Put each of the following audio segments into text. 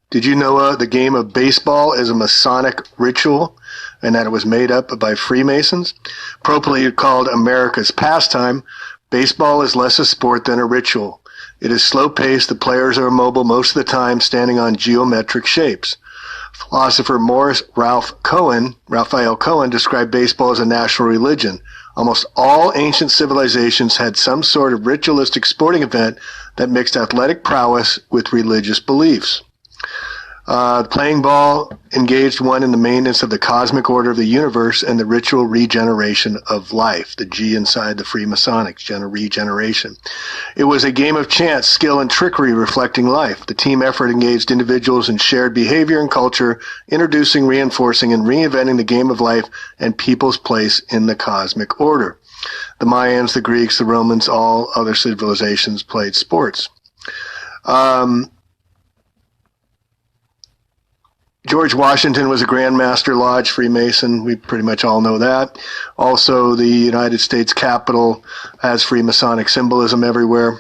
Did you know the game of baseball is a Masonic ritual and that it was made up by Freemasons? Appropriately called America's pastime, baseball is less a sport than a ritual. It is slow-paced. The players are immobile most of the time, standing on geometric shapes. Philosopher Morris Raphael Cohen described baseball as a national religion. Almost all ancient civilizations had some sort of ritualistic sporting event that mixed athletic prowess with religious beliefs. Playing ball engaged one in the maintenance of the cosmic order of the universe and the ritual regeneration of life, the G inside the Freemasonics, regeneration. It was a game of chance, skill, and trickery reflecting life. The team effort engaged individuals in shared behavior and culture, introducing, reinforcing, and reinventing the game of life and people's place in the cosmic order. The Mayans, the Greeks, the Romans, all other civilizations played sports. George Washington was a Grand Master Lodge Freemason. We pretty much all know that. Also, the United States Capitol has Freemasonic symbolism everywhere.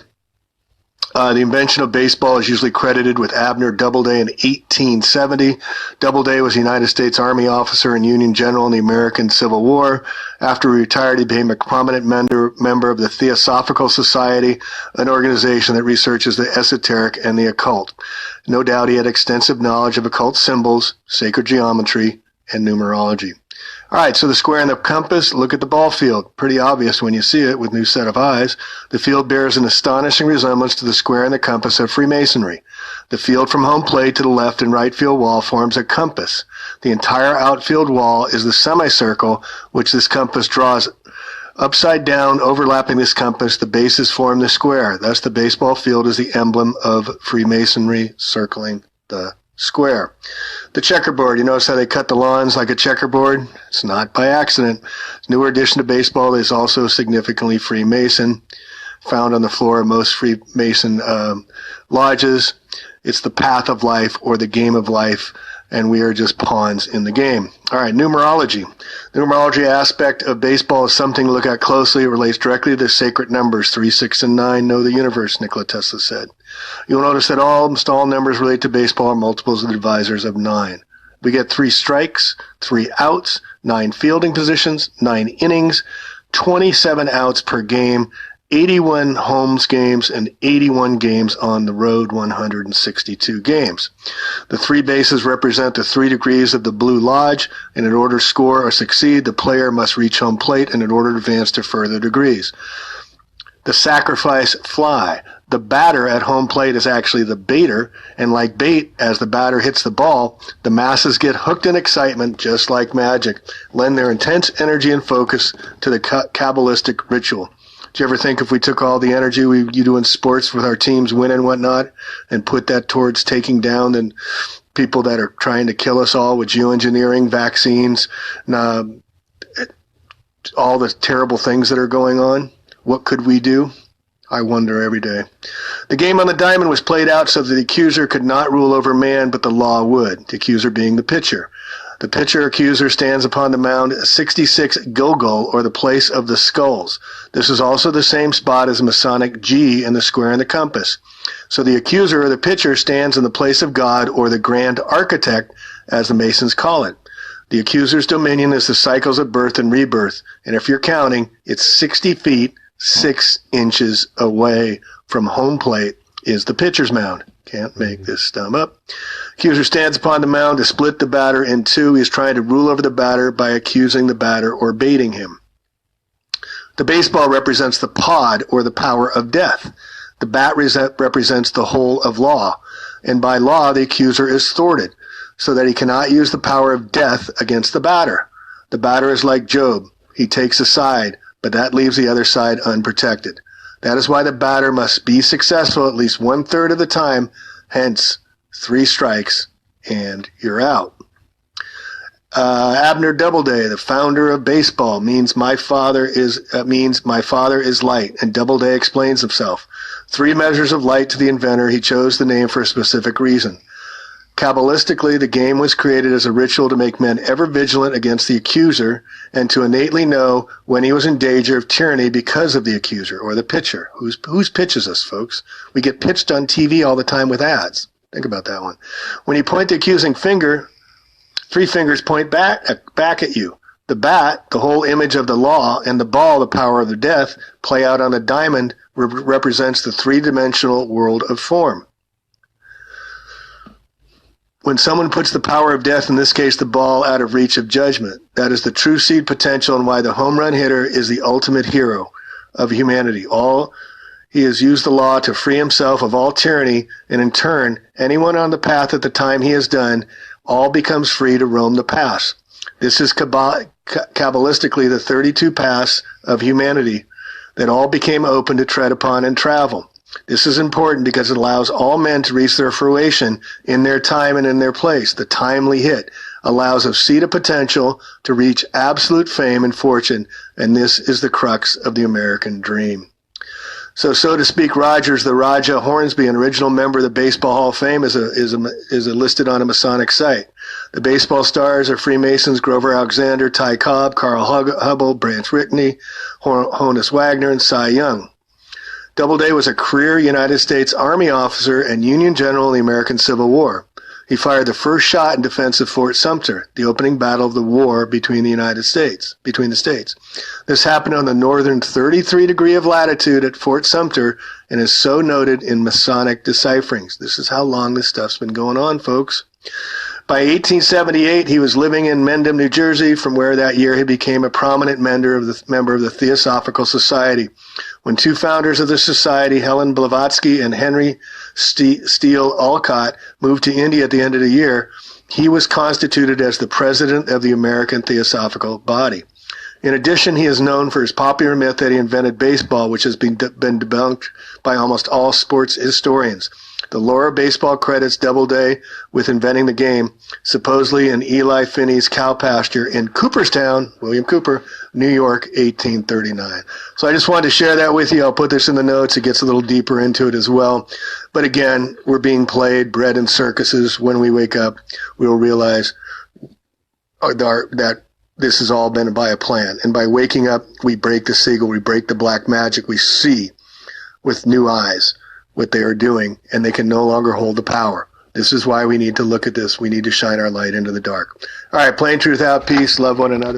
The invention of baseball is usually credited with Abner Doubleday in 1870. Doubleday was a United States Army officer and Union general in the American Civil War. After he retired, he became a prominent member of the Theosophical Society, an organization that researches the esoteric and the occult. No doubt he had extensive knowledge of occult symbols, sacred geometry, and numerology. All right, so the square and the compass, look at the ball field. Pretty obvious when you see it with a new set of eyes. The field bears an astonishing resemblance to the square and the compass of Freemasonry. The field from home plate to the left and right field wall forms a compass. The entire outfield wall is the semicircle which this compass draws. Upside down, overlapping this compass, the bases form the square. Thus, the baseball field is the emblem of Freemasonry circling the square. The checkerboard, you notice how they cut the lawns like a checkerboard? It's not by accident. Newer addition to baseball is also significantly Freemason, found on the floor of most Freemason lodges. It's the path of life or the game of life, and we are just pawns in the game. All right, numerology. The numerology aspect of baseball is something to look at closely. It relates directly to the sacred numbers. 3, 6, and 9 know the universe, Nikola Tesla said. You'll notice that almost all numbers related to baseball are multiples of the divisors of 9. We get 3 strikes, 3 outs, 9 fielding positions, 9 innings, 27 outs per game, 81 home games, and 81 games on the road, 162 games. The 3 bases represent the 3 degrees of the Blue Lodge, and in order to score or succeed, the player must reach home plate, and in order to advance to further degrees. The sacrifice fly. The batter at home plate is actually the baiter, and like bait, as the batter hits the ball, the masses get hooked in excitement, just like magic, lend their intense energy and focus to the Kabbalistic ritual. Do you ever think if we took all the energy you do in sports with our teams winning and whatnot and put that towards taking down the people that are trying to kill us all with geoengineering, vaccines, and, all the terrible things that are going on? What could we do? I wonder every day. The game on the diamond was played out so that the accuser could not rule over man, but the law would, the accuser being the pitcher. The pitcher-accuser stands upon the mound 66 Gilgul, or the place of the skulls. This is also the same spot as the Masonic G in the square and the compass. So the accuser or the pitcher stands in the place of God, or the grand architect, as the Masons call it. The accuser's dominion is the cycles of birth and rebirth, and if you're counting, it's 60 feet, 6 inches away from home plate is the pitcher's mound. Can't make this stuff up. Accuser stands upon the mound to split the batter in two. He is trying to rule over the batter by accusing the batter or baiting him. The baseball represents the pod, or the power of death. The bat represents the whole of law, and by law the accuser is thwarted, so that he cannot use the power of death against the batter. The batter is like Job. He takes a side, but that leaves the other side unprotected. That is why the batter must be successful at least 1/3 of the time, hence 3 strikes and you're out. Abner Doubleday, the founder of baseball, means my father is light, and Doubleday explains himself. 3 measures of light to the inventor. He chose the name for a specific reason. Kabbalistically, the game was created as a ritual to make men ever vigilant against the accuser and to innately know when he was in danger of tyranny because of the accuser or the pitcher. Who's pitches us, folks? We get pitched on TV all the time with ads. Think about that one. When you point the accusing finger, 3 fingers point back at you. The bat, the whole image of the law, and the ball, the power of the death, play out on a diamond, represents the 3-dimensional world of form. When someone puts the power of death, in this case the ball, out of reach of judgment, that is the true seed potential and why the home run hitter is the ultimate hero of humanity. He has used the law to free himself of all tyranny, and in turn, anyone on the path at the time he has done, all becomes free to roam the paths. This is Kabbalistically the 32 paths of humanity that all became open to tread upon and travel. This is important because it allows all men to reach their fruition in their time and in their place. The timely hit allows a seed of potential to reach absolute fame and fortune, and this is the crux of the American dream. So to speak, Rogers, the Raja Hornsby, an original member of the Baseball Hall of Fame, is listed on a Masonic site. The baseball stars are Freemasons Grover Alexander, Ty Cobb, Carl Hubble, Branch Rickney, Honus Wagner, and Cy Young. Doubleday was a career United States Army officer and Union general in the American Civil War. He fired the first shot in defense of Fort Sumter, the opening battle of the war between the states. This happened on the northern 33 degree of latitude at Fort Sumter and is so noted in Masonic decipherings. This is how long this stuff's been going on, folks. By 1878, he was living in Mendham, New Jersey, from where that year he became a prominent member of the Theosophical Society. When 2 founders of the society, Helen Blavatsky and Henry Steele Olcott, moved to India at the end of the year, he was constituted as the president of the American Theosophical Body. In addition, he is known for his popular myth that he invented baseball, which has been debunked by almost all sports historians. The lore of baseball credits Doubleday with inventing the game, supposedly in Eli Finney's cow pasture in Cooperstown, William Cooper, New York, 1839. So I just wanted to share that with you. I'll put this in the notes. It gets a little deeper into it as well. But again, we're being played, bred in circuses. When we wake up, we'll realize that this has all been by a plan. And by waking up, we break the siegel, we break the black magic, we see with new eyes what they are doing, and they can no longer hold the power. This is why we need to look at this. We need to shine our light into the dark. All right, plain truth out, peace, love one another.